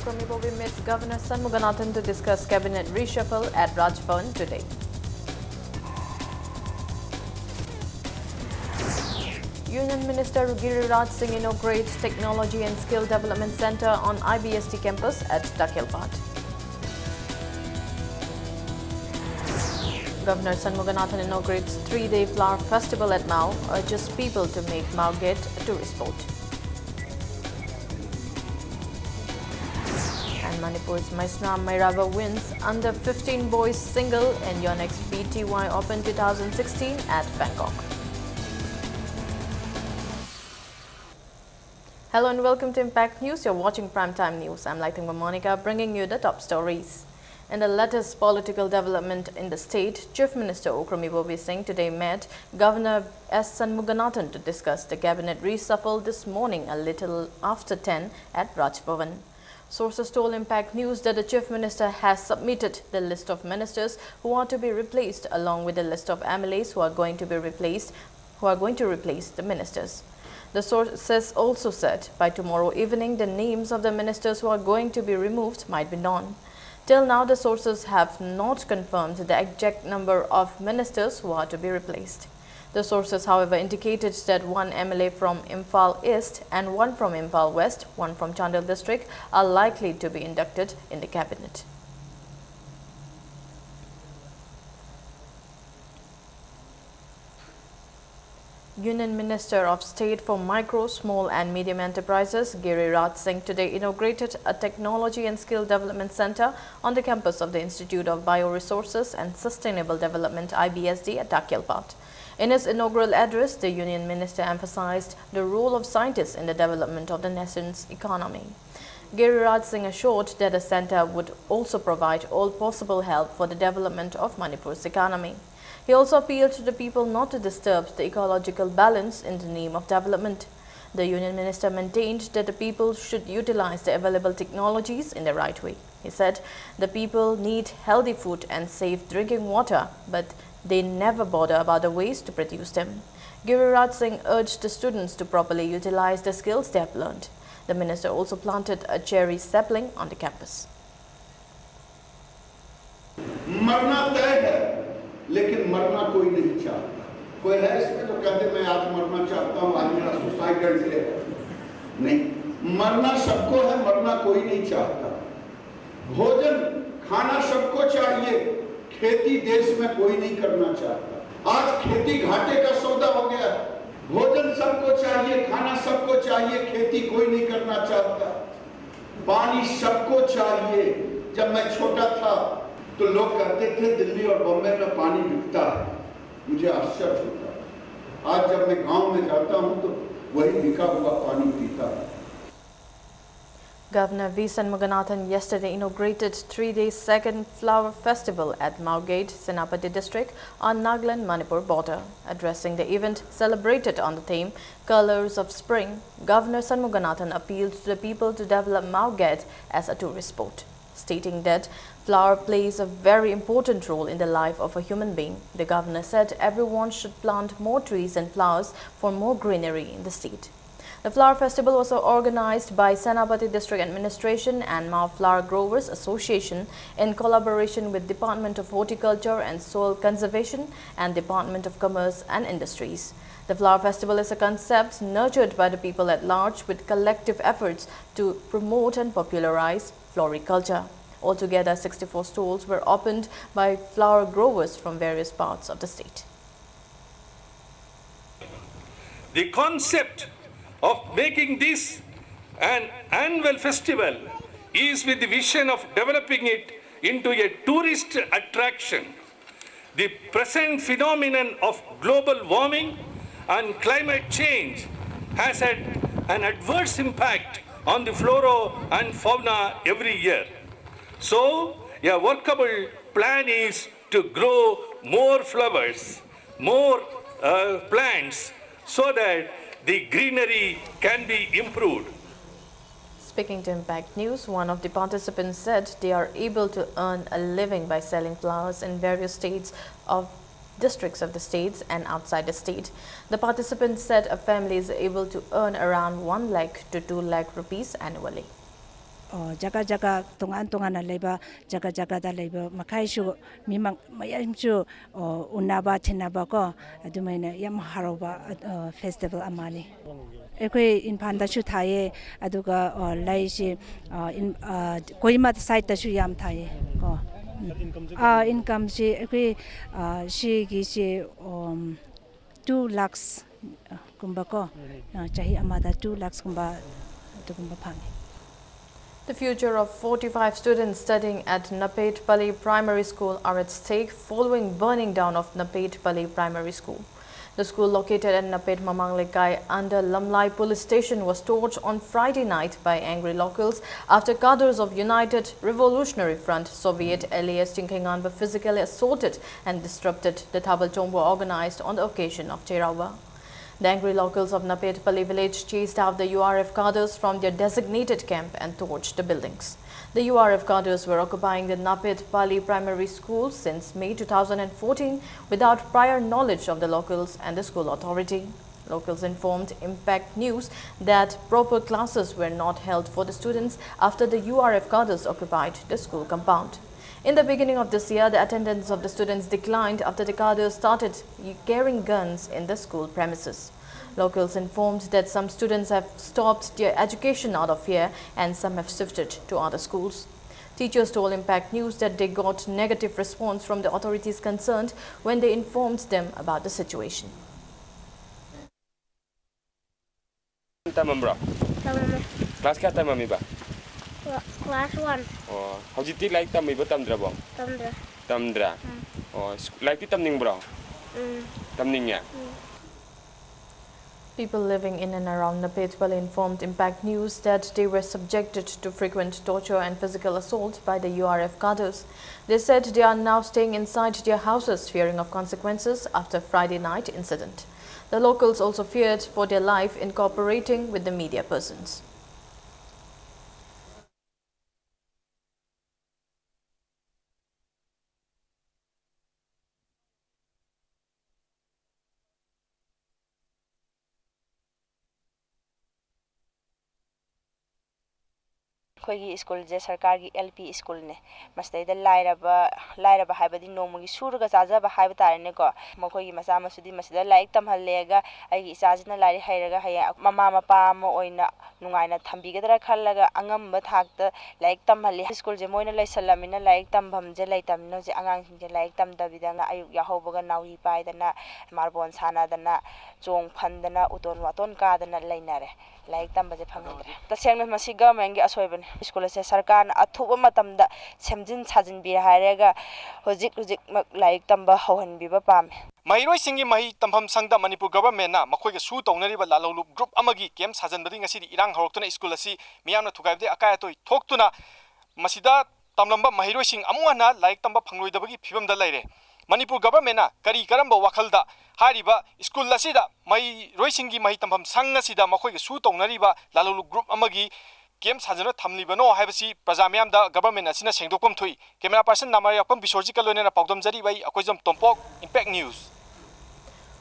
Ukramibove meets Governor Shanmuganathan to discuss cabinet reshuffle at Raj Bhavan today. Union Minister Giriraj Singh inaugurates Technology and Skill Development Centre on IBST campus at Dakilpat. Governor Shanmuganathan inaugurates 3-day flower festival at Mau, urges people to make Mau Gate a tourist spot. And Manipur's Maisna Mairava wins under 15 boys single in UNACCO BTY Open 2016 at Bangkok. Hello and welcome to Impact News. You're watching Primetime News. I'm Lighting Monica, bringing you the top stories. In the latest political development in the state, Chief Minister Ukramibove Singh today met Governor S. Shanmuganathan to discuss the cabinet reshuffle this morning a little after 10 at Raj Bhavan. Sources told Impact News that the Chief Minister has submitted the list of ministers who are to be replaced along with the list of MLAs who are going to replace the ministers. The sources also said by tomorrow evening the names of the ministers who are going to be removed might be known. Till now, the sources have not confirmed the exact number of ministers who are to be replaced. The sources, however, indicated that one MLA from Imphal East and one from Imphal West, one from Chandel district, are likely to be inducted in the cabinet. Union Minister of State for Micro, Small and Medium Enterprises, Giriraj Singh, today inaugurated a Technology and Skill Development Centre on the campus of the Institute of Bioresources and Sustainable Development IBSD at Dakilpat. In his inaugural address, the Union Minister emphasized the role of scientists in the development of the nation's economy. Giriraj Singh assured that the centre would also provide all possible help for the development of Manipur's economy. He also appealed to the people not to disturb the ecological balance in the name of development. The Union Minister maintained that the people should utilize the available technologies in the right way. He said the people need healthy food and safe drinking water, but they never bother about the ways to produce them. Giriraj Singh urged the students to properly utilize the skills they have learned. The minister also planted a cherry sapling on the campus. लेकिन मरना कोई नहीं चाहता। कोई है इसमें तो कहते मैं आज मरना चाहता हूँ, आज मेरा सुसाइड है। नहीं, मरना सबको है, मरना कोई नहीं चाहता। भोजन खाना सबको चाहिए, खेती देश में कोई नहीं करना चाहता। आज खेती घाटे का सौदा हो गया। भोजन सबको चाहिए, खाना सबको चाहिए, खेती कोई नहीं करना चाहता। पानी सबको चाहिए। जब मैं छोटा था तो लोग कहते थे दिल्ली और बॉम्बे में पानी बिकता है, मुझे आश्चर्य होता है। आज जब मैं गांव में जाता हूं तो वही बिका हुआ पानी पीता है। Governor V. Shanmuganathan yesterday inaugurated 3-day second flower festival at Mau Gate, Senapati district on Nagaland, Manipur border. Addressing the event celebrated on the theme Colors of Spring, Governor Shanmuganathan appealed to the people to develop Mau Gate as a tourist spot. Stating that flower plays a very important role in the life of a human being, the governor said everyone should plant more trees and flowers for more greenery in the state. The flower festival was organized by Senapati District Administration and Mau Flower Growers Association in collaboration with Department of Horticulture and Soil Conservation and Department of Commerce and Industries. The flower festival is a concept nurtured by the people at large with collective efforts to promote and popularize floriculture. Altogether, 64 stalls were opened by flower growers from various parts of the state. The concept of making this an annual festival is with the vision of developing it into a tourist attraction. The present phenomenon of global warming and climate change has had an adverse impact on the flora and fauna every year. So, a workable plan is to grow more flowers, more plants, so that the greenery can be improved. Speaking to Impact News, one of the participants said they are able to earn a living by selling flowers in various districts of the states and outside the state. The participant said a family is able to earn around 1 lakh to 2 lakh rupees annually. jaga jaga tongan leba jaga jaga da leba makai shu mimang mayam chu unaba thinaba ko adumaina yam haroba festival amani ekoi in phanda shu thaye aduga lai shi in koima side ta shu yam thaye ko income shi ekoi shi gi shi 2 lakhs kumba ko chahi amada 2 lakhs kumba kumba phangi. The future of 45 students studying at Napetpally Primary School are at stake following burning down of Napetpally Primary School. The school located at Napet Mamanglekai under Lamlai Police Station was torched on Friday night by angry locals after cadres of United Revolutionary Front Soviet alias Chinkengan were physically assaulted and disrupted the Thabal Chombo organized on the occasion of Cherawa. The angry locals of Napetpally village chased out the URF cadres from their designated camp and torched the buildings. The URF cadres were occupying the Napetpally Primary School since May 2014 without prior knowledge of the locals and the school authority. Locals informed Impact News that proper classes were not held for the students after the URF cadres occupied the school compound. In the beginning of this year, the attendance of the students declined after the cadres started carrying guns in the school premises. Locals informed that some students have stopped their education out of fear and some have shifted to other schools. Teachers told Impact News that they got negative response from the authorities concerned when they informed them about the situation. Class kya time ba? Class 1. Oh, how did you like tammi ba tamdra ba? Tamdra. Tamdra. Oh, like the tamning bro. Tamning ya. People living in and around Napetpally informed Impact News that they were subjected to frequent torture and physical assault by the URF cadres. They said they are now staying inside their houses fearing of consequences after Friday night incident. The locals also feared for their life in cooperating with the media persons. Khoigi school je sarkar gi LP school ne mastai da lairaba haibadi nomugi surga chajaba haiba tarane ko mokhoigi macha masudi masida laik tamhallega aigi isajina lairi hairaga haya mama mapa mo oina nungaina thambigadra khallaga angamba thakta laik tamhalli school je moina laisalamina laik tambam je laitamno je angang je laik tamdabidanga ayuk yahobaga nawi paidana marbon sanadana chong phandana uton waton kadana lainare laik tambaje phangre tasengna masi government gi asoibane school se sarkar na athuba matamda semjin sajin bi hairega hojik mak laik tamba hohan bi ba pam Mairoi singi mahi tampham sangda Manipur government na makhoiga su tawnariba lalolu group amagi kem sajanbadi ngasi irang horoktuna school asi miyamna thugaibde akayatoi thoktuna masida tamlamba mahiroi sing amuana laik tamba phangloidabagi phibamda laire Manipur government na kari karamba wakhalda hariba school asida mairoi singi mahi tampham sangna sida makhoiga su tawnariba lalolu group amagi kem sajana thamlibano haibasi prajamyam da government asina sengdokpam thui camera person namayapam bisorji kalonena pawdam jari bai akoijam tompok Impact News.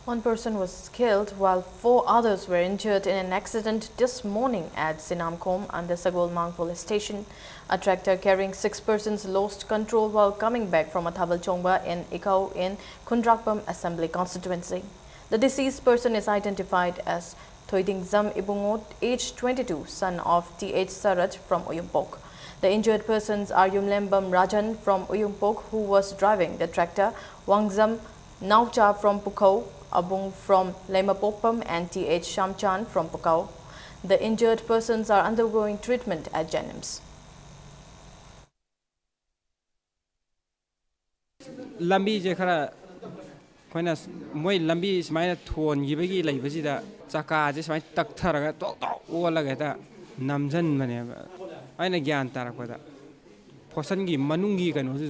One person was killed while 4 others were injured in an accident this morning at Sinamkom under Sagolmang police station. A tractor carrying 6 persons lost control while coming back from a Thabal Chongba in Ikau in Kundrakpam Assembly constituency. The deceased person is identified as Thoiding Zam Ibungot, age 22, son of T.H. Sarat from Uyumpok. The injured persons are Yumlembam Rajan from Uyumpok, who was driving the tractor, Wangzam Naucha from Pukau, Abung from Lemapopam and T.H. Shamchan from Pukau. The injured persons are undergoing treatment at Jenims. Lambi je khara koina moi lambi smaina thon gibagi laibasida chaka je smai taktharaga tok tok olaga ta namjan mane aina gyan tarakpada phosan gi manungi kanu ju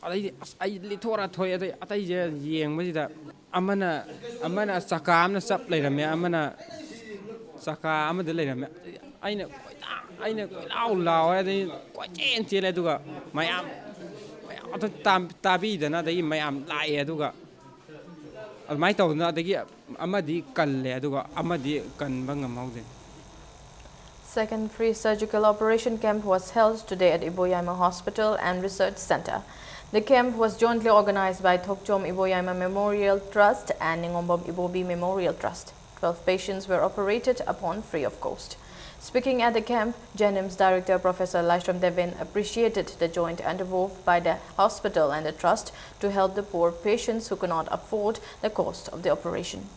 ai lithora thoi atai je yengbasida amana chaka amna chap leirame amana chaka amada leirame aina lau lau ai ko chen chele duga mayam tabi dana dai mayam lai aduga almai tawna dagi amadi kalle aduga amadi kan bangam haude. Second free surgical operation camp was held today at Iboyaima Hospital and Research Center. The camp was jointly organized by Thokchom Iboyaima Memorial Trust and Ningombom Ibobi Memorial Trust. 12 patients were operated upon free of cost. Speaking at the camp, JNIMS Director Professor Laishram Devin appreciated the joint endeavor by the hospital and the trust to help the poor patients who could not afford the cost of the operation.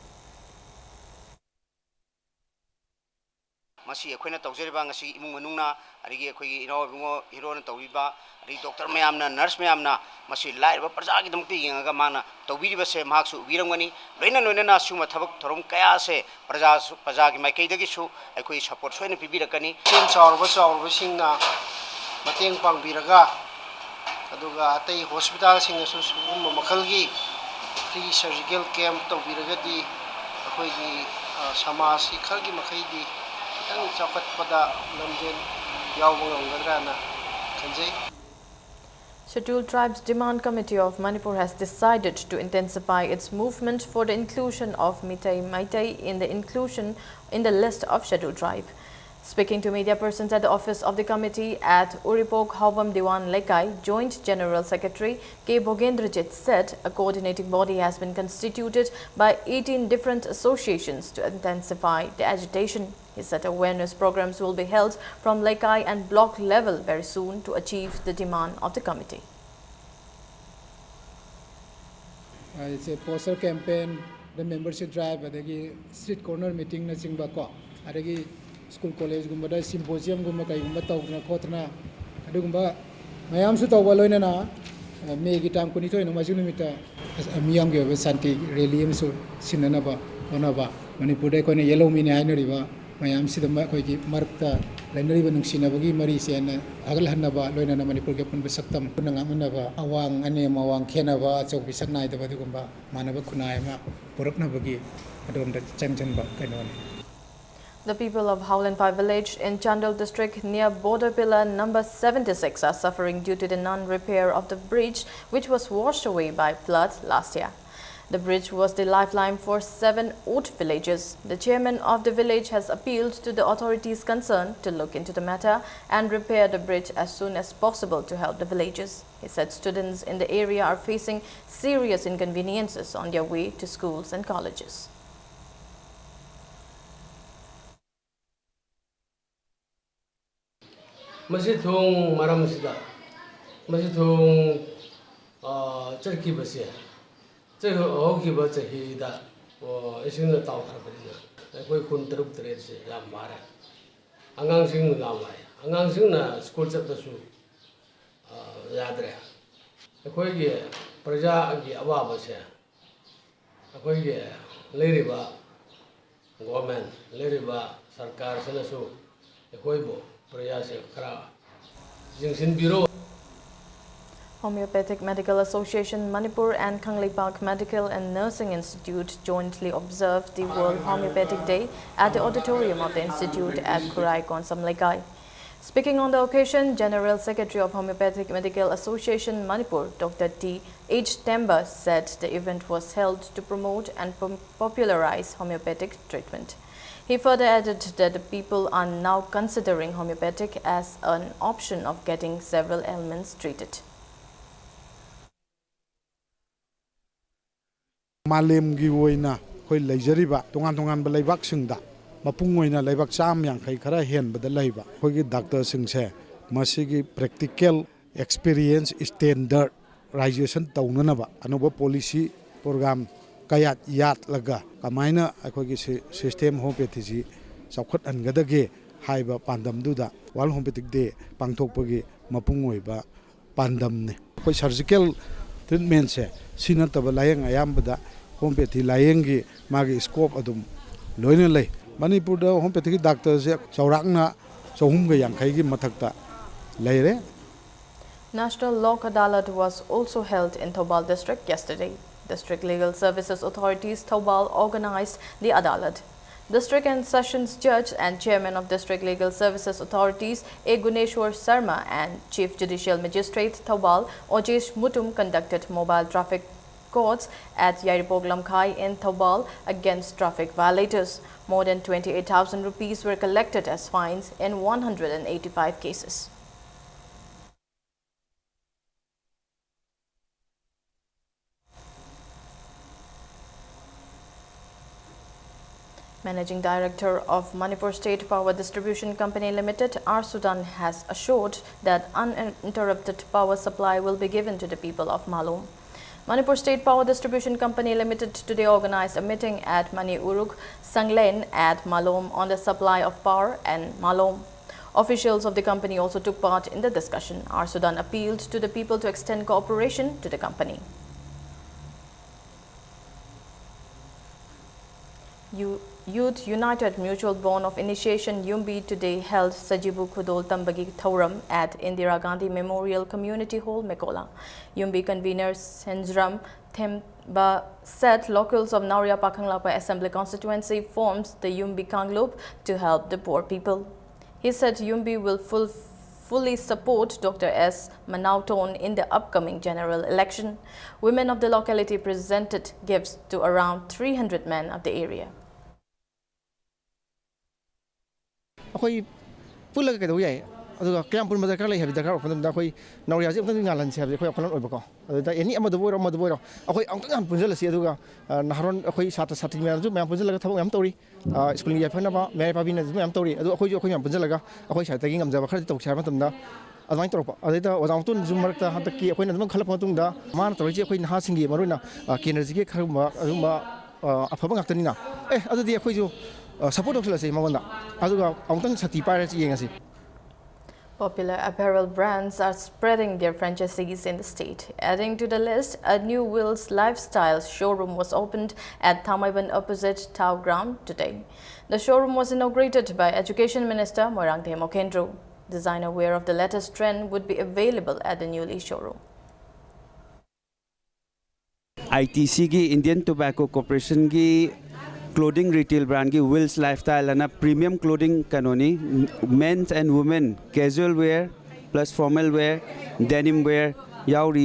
Masi akhoi tawjeriba ngasi imung manungna arigi akhoi ino hero na tawriba ari doctor mayamna nurse mayamna masi laiba praja gi damti yenga mana tawbiriba se mahaksu wirangani loina suma thabak thorom kaya se praja gi maikei dagi su akhoi support soina pibirakani chen chaurba singna mateng pangbiraga aduga atai hospital singa su makalgi free surgical camp tawbiragadi akhoi gi samasi khalgi makhaidi Scheduled Tribes Demand Committee of Manipur has decided to intensify its movement for the inclusion of Maitai in the list of scheduled tribe. Speaking to media persons at the office of the committee at Uripok Havam Diwan Lekai, Joint General Secretary K. Bhogendrajit said a coordinating body has been constituted by 18 different associations to intensify the agitation. He said awareness programs will be held from Lekai and block level very soon to achieve the demand of the committee. It's a poster campaign, the membership drive, the street corner meeting, the school college gumba symposium gumba kai gumba tawna khotna adugumba mayam su tawba loina na me gi tam kuni thoi no majunu mita miyam ge santi rally su sinana ba onaba manipur dai kone yellow mini hainari ba mayam si dama koi gi markta lainari ba nungsina bagi mari se na agal hanaba loina na manipur ge pun saktam kunanga manaba awang ane mawang khena ba chok bisak nai da ba dugumba manaba kunai ma porokna bagi adom da changchan ba kanoni. The people of Howlanpai village in Chandel district near border pillar number 76 are suffering due to the non-repair of the bridge which was washed away by flood last year. The bridge was the lifeline for 7 odd villages. The chairman of the village has appealed to the authorities concerned to look into the matter and repair the bridge as soon as possible to help the villages. He said students in the area are facing serious inconveniences on their way to schools and colleges. Masih thong maram sida, masih thong cerki bersih, cerki hoki bersih ida, isin tahu apa ni, koi kun teruk terus jam marah, angang sing lamai, angang sing na sekolah cepat su, jadre, koi ge perja ge awal bersih, koi ge leriba, government leriba, sarkar sana su, koi bo. Homeopathic Medical Association Manipur and Kanglipak Medical and Nursing Institute jointly observed the World Homeopathic Day at the auditorium of the institute at Kurai Konsam Lekai. Speaking on the occasion, General Secretary of Homeopathic Medical Association Manipur, Dr. T. H. Temba, said the event was held to promote and popularize homeopathic treatment. He further added that the people are now considering homeopathic as an option of getting several ailments treated. Malem gi woina koi leijariba tongan balaibak singda mapung oina laibak cham yang khai khara hen bada laiba koi gi doctor singse masigi practical experience standardization taunanaba anoba policy program kayat yat laga kamaina akhoi gi system homeopathy ji chawkhat angadage haiba pandam duda World Homeopathic Day pangthokpagi mapung oiba pandam ne koi surgical treatment se sina taba layang ayambada homeopathy layang gi magi scope adum loina lay Manipur da homeopathic doctor se chawrakna chahum ga yang khai gi mathakta laire. National Lok Adalat was also held in Thoubal district yesterday. District Legal Services Authorities Thoubal organized the Adalat. District and Sessions Judge and Chairman of District Legal Services Authorities A. Guneshwar Sarma and Chief Judicial Magistrate Thoubal Ojesh Mutum conducted mobile traffic courts at Yairipok Lamkhai in Thobal against traffic violators. More than 28,000 rupees were collected as fines in 185 cases. Managing Director of Manipur State Power Distribution Company Limited, R. Sudan, has assured that uninterrupted power supply will be given to the people of Malom. Manipur State Power Distribution Company Limited today organized a meeting at Mani Uruk Sanglen at Malom on the supply of power and Malom. Officials of the company also took part in the discussion. R. Sudan appealed to the people to extend cooperation to the company. Youth United Mutual Bond of Initiation (UMBI) today held Sajibu Khudol Tambagi Thauram at Indira Gandhi Memorial Community Hall, Mekola. UMBI convener Senjram Themba said locals of Nauria Pakhanglapa Assembly constituency forms the UMBI Kanglup to help the poor people. He said UMBI will fully support Dr. S. Manauton in the upcoming general election. Women of the locality presented gifts to around 300 men of the area. अखोई पुल के दो याय अदुगा क्याम पुल mother करले heavy दरकार फदम दा अखोई नौरिया जे उतन गालन से अखोई अखलन ओइबको अदा एनी अमदो बोइरो अखोई अंतन पुंजल से अदुगा नहरन अखोई सात साथि म्याम जु म्याम पुंजल लगा थबो म्याम तौरी स्कूल या फनबा मेरे पाबिन जु म्याम तौरी अदु अखोई म्याम पुंजल लगा अखोई साइड तगिंग amjaba खरदि तौक छाय मतम दा अदमाइन तौरप अदैता वदांतुन जु मरकता हतकी अखोई नदम खलप मतुंग दा मान तौरी जे अखोई नहा सिंगी मरुना केनर्जी के खरुमा अरुमा अफबा ngaktanina अदुदि अखोई जु Popular apparel brands are spreading their franchisees in the state. Adding to the list, a new Wills Lifestyle showroom was opened at Thamaiban opposite Tau Ground today. The showroom was inaugurated by Education Minister Moirangthe Mokendro. Designer wear of the latest trend would be available at the newly showroom. ITC की Indian Tobacco Corporation की clothing retail brand की Wills Lifestyle and a premium clothing kanoni men's and women casual wear plus formal wear denim wear yauri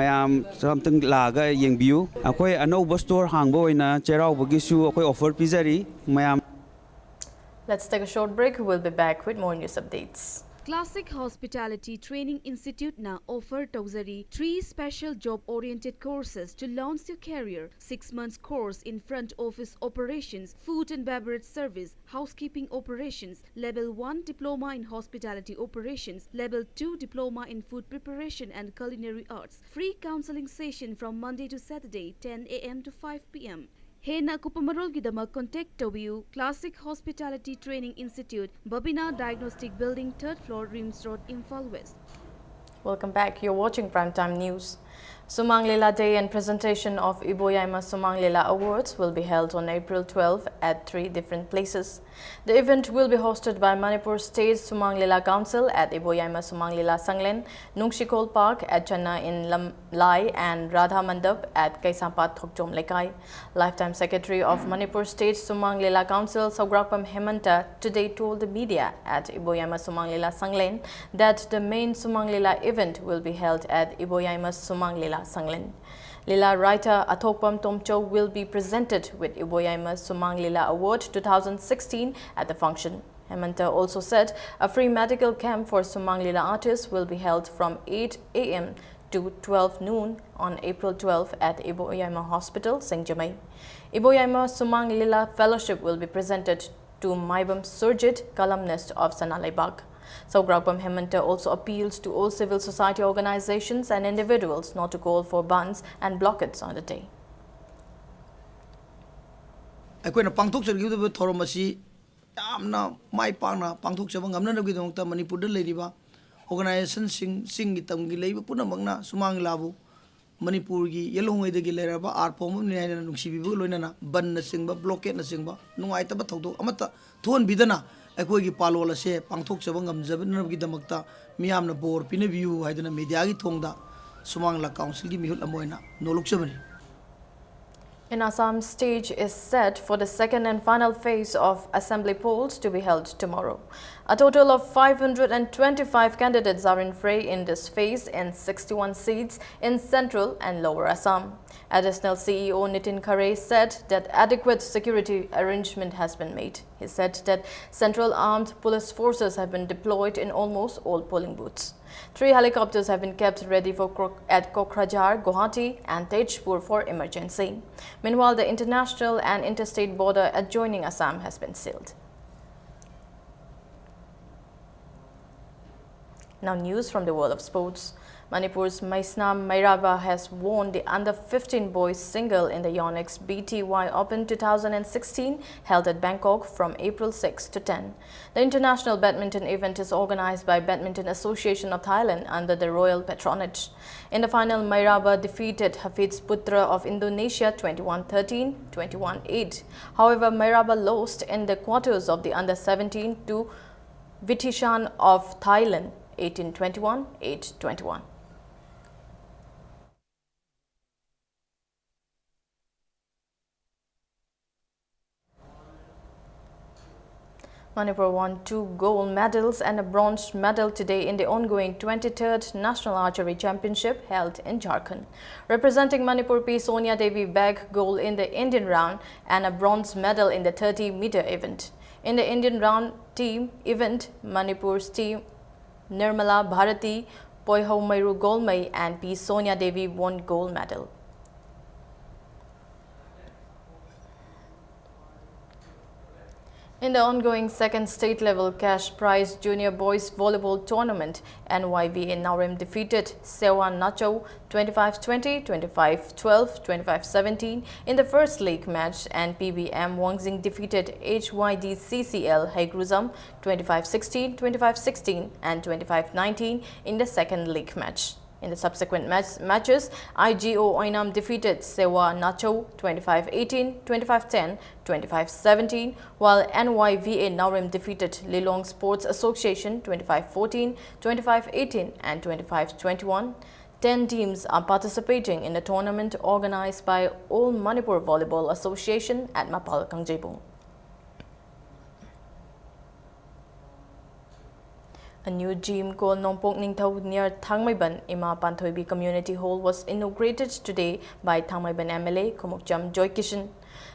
mayam something laga yengbiu akoi anouba store hangbo oina cherauba su akoi offer pizari mayam. Let's take a short break. We'll be back with more news updates. Classic Hospitality Training Institute now offer Tauzari 3 special job-oriented courses to launch your career. 6 months course in front office operations, food and beverage service, housekeeping operations, level 1 diploma in hospitality operations, level 2 diploma in food preparation and culinary arts. Free counseling session from Monday to Saturday 10 a.m. to 5 p.m. Hena Kupamarol Gidama contact Tobiu Classic Hospitality Training Institute, Babina Diagnostic Building, 3rd floor, Rims Road, Imphal West. Welcome back. You're watching Primetime News. Sumang Lila Day and presentation of Iboyaima Sumang Lila Awards will be held on April 12 at 3 different places. The event will be hosted by Manipur State Sumang Lila Council at Iboyaima Sumang Lila Sanglen, Nungshikol Park at Channa in Lamlai and Radha Mandap at Kaisampat Thokjom Lekai. Lifetime Secretary of Manipur State Sumang Lila Council Saugrakpam Hemanta today told the media at Iboyaima Sumang Lila Sanglen that the main Sumang Lila event will be held at Iboyaima Sumang Lila Sanglen. Lila writer Athokpam Tomcho will be presented with Iboyaima Sumang Lila Award 2016 at the function. Hemanta also said a free medical camp for Sumang Lila artists will be held from 8 a.m. to 12 noon on April 12 at Iboyaima Hospital, Singjamai. Iboyaima Sumang Lila Fellowship will be presented to Maibam Surjit, columnist of Sanalaibag. Saugrakpam Hemanta also appeals to all civil society organizations and individuals not to call for bans and blockades on the day. ꯑꯩꯈꯣꯏꯅ ꯄꯥꯡꯊꯣꯛꯆꯈꯤꯕ ꯊꯧꯔꯝ ꯑꯁꯤ ꯌꯥꯝꯅ ꯃꯥꯏ ꯄꯥꯛꯅ ꯄꯥꯡꯊꯣꯛꯆꯕ ꯉꯝꯅꯅꯕꯒꯤꯗꯃꯛꯇ ꯃꯅꯤꯄꯨꯔꯗ ꯂꯩꯔꯤꯕ ꯑꯣꯔꯒꯅꯥꯏꯖꯦꯁꯟꯁꯤꯡ ꯆꯤꯡꯒꯤ ꯇꯝꯒꯤ ꯂꯩꯕ ꯄꯨꯝꯅꯃꯛꯅ ꯁꯨꯃꯥꯡ ꯂꯤꯂꯥꯕꯨ ꯃꯅꯤꯄꯨꯔꯒꯤ ꯌꯦꯜꯍꯧꯉꯩꯗꯒꯤ ꯂꯩꯔꯕ ꯑꯥꯔꯠ ꯐꯣꯔꯝ ꯑꯃꯅꯤ ꯍꯥꯏꯅ ꯅꯨꯡꯁꯤꯕꯤꯕꯒ ꯂꯣꯏꯅꯅ ꯕꯟꯅꯆꯤꯡꯕ ꯕ꯭ꯂꯣꯀꯦꯠꯅꯆꯤꯡꯕ ꯅꯨꯡꯉꯥꯏꯇꯕ ꯊꯧꯗꯣꯛ ꯑꯃꯠꯇ ꯊꯣꯛꯍꯟꯕꯤꯗꯅ ꯑꯩꯈꯣꯏꯒꯤ ꯄꯥꯂꯣꯜ ꯑꯁꯦ ꯄꯥꯡꯊꯣꯛꯆꯕ ꯉꯝꯖꯅꯕꯒꯤꯗꯃꯛꯇ ꯃꯤꯌꯥꯝꯅ ꯕꯣꯔ ꯄꯤꯅꯕꯤꯌꯨ ꯍꯥꯏꯗꯅ ꯃꯤꯗꯤꯌꯥꯒꯤ ꯊꯣꯡꯗ ꯁꯨꯃꯥꯡ ꯂꯤꯂꯥ ꯀꯥꯎꯟꯁꯤꯜꯒꯤ ꯃꯤꯍꯨꯠ ꯑꯃ ꯑꯣꯏꯅ ꯅꯣꯜꯂꯨꯛꯆꯕꯅꯤ. In Assam, stage is set for the second and final phase of assembly polls to be held tomorrow. A total of 525 candidates are in fray in this phase in 61 seats in central and lower Assam. Additional CEO Nitin Khare said that adequate security arrangement has been made. He said that Central Armed Police Forces have been deployed in almost all polling booths. 3 helicopters have been kept ready at Kokrajhar, Guwahati and Tejpur for emergency. Meanwhile, the international and interstate border adjoining Assam has been sealed. Now news from the world of sports. Manipur's Maisna Mairaba has won the under-15 boys single in the UNACCO BTY Open 2016 held at Bangkok from April 6 to 10. The international badminton event is organized by Badminton Association of Thailand under the royal patronage. In the final, Mairaba defeated Hafiz Putra of Indonesia 21-13, 21-8. However, Mairaba lost in the quarters of the under-17 to Vitishan of Thailand 18-21, 8-21. Manipur won 2 gold medals and a bronze medal today in the ongoing 23rd National Archery Championship held in Jharkhand. Representing Manipur, P. Sonia Devi bagged gold in the Indian round and a bronze medal in the 30-meter event. In the Indian round team event, Manipur's team Nirmala Bharati, Poiho Mairu Golmai and P. Sonia Devi won gold medal. In the ongoing second state-level cash prize junior boys volleyball tournament, NYVA Naurim defeated Sewa Nacho 25-20, 25-12, 25-17 in the first league match, and PBM Wangzing defeated HYD CCL Haigruzam 25-16, 25-16 and 25-19 in the second league match. In the subsequent matches, IGO Oinam defeated Sewa Nacho 25-18, 25-10, 25-17, while NYVA Naurim defeated Lilong Sports Association 25-14, 25-18 and 25-21. 10 teams are participating in the tournament organized by All Manipur Volleyball Association at Mapal, Kangjebung. A new gym called Nompok Ningthau near Thangmaiban Ima Panthoibi Community Hall was inaugurated today by Thangmaiban MLA Kumukcham Joykishan.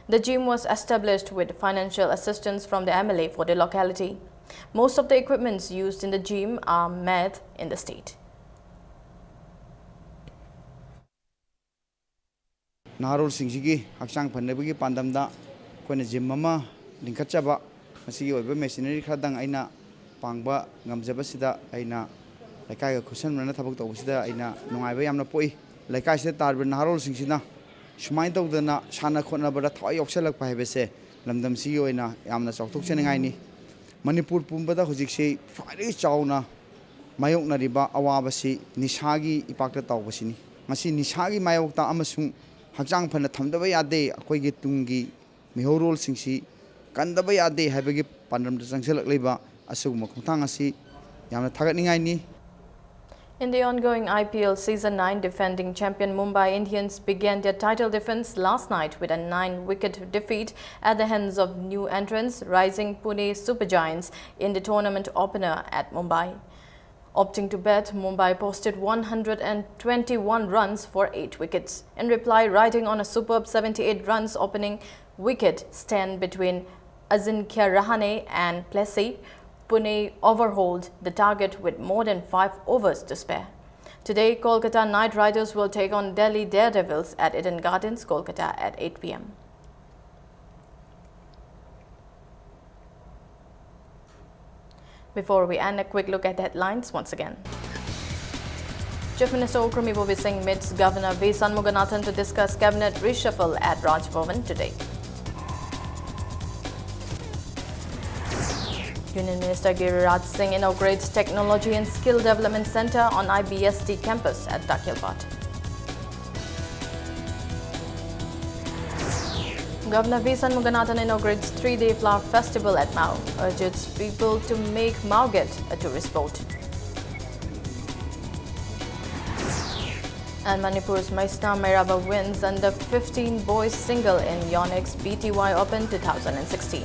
The gym was established with financial assistance from the MLA for the locality. Most of the equipments used in the gym are made in the state. Narol Singjigi, Aksang Pandabugi Pandamda, Kona Gym Mama, Linkachaba, Masi Oba Machinery Kradang Aina. Pangba ngamjabasida aina laikai kusan rana thabak tawsida aina nungaiba yamna poi laikai se tarbe narol singsina sumai tawdana sana khona bada thai yokselak paibese lamdam si oina yamna chawthok cheningai ni Manipur pumbada hujikse phari chauna mayokna riba awabasi nisagi ipakta tawbasini ngasi nisagi mayokta amasung hakjang phana thamdaba yade akoigi tungi mihorol singsi kandaba yade haibagi pandram changselak leiba. In the ongoing IPL Season 9, defending champion Mumbai Indians began their title defense last night with a 9-wicket defeat at the hands of new entrants Rising Pune Supergiants in the tournament opener at Mumbai. Opting to bat, Mumbai posted 121 runs for 8 wickets. In reply, riding on a superb 78 runs opening wicket stand between Ajinkya Rahane and Plessy, Pune overhauled the target with more than 5 overs to spare. Today, Kolkata Knight Riders will take on Delhi Daredevils at Eden Gardens, Kolkata at 8 p.m. Before we end, a quick look at the headlines once again. Chief Minister Okrumi Bobby Singh meets Governor V. Shanmuganathan to discuss cabinet reshuffle at Raj Bhavan today. Union Minister Giriraj Singh inaugurates Technology and Skill Development Center on IBST campus at Dakilpat. Governor V. Shanmuganathan inaugurates 3-day flower festival at Mau, urges people to make Mauget a tourist spot. And Manipur's Maisna Mairaba wins under 15 boys single in UNACCO BTY Open 2016.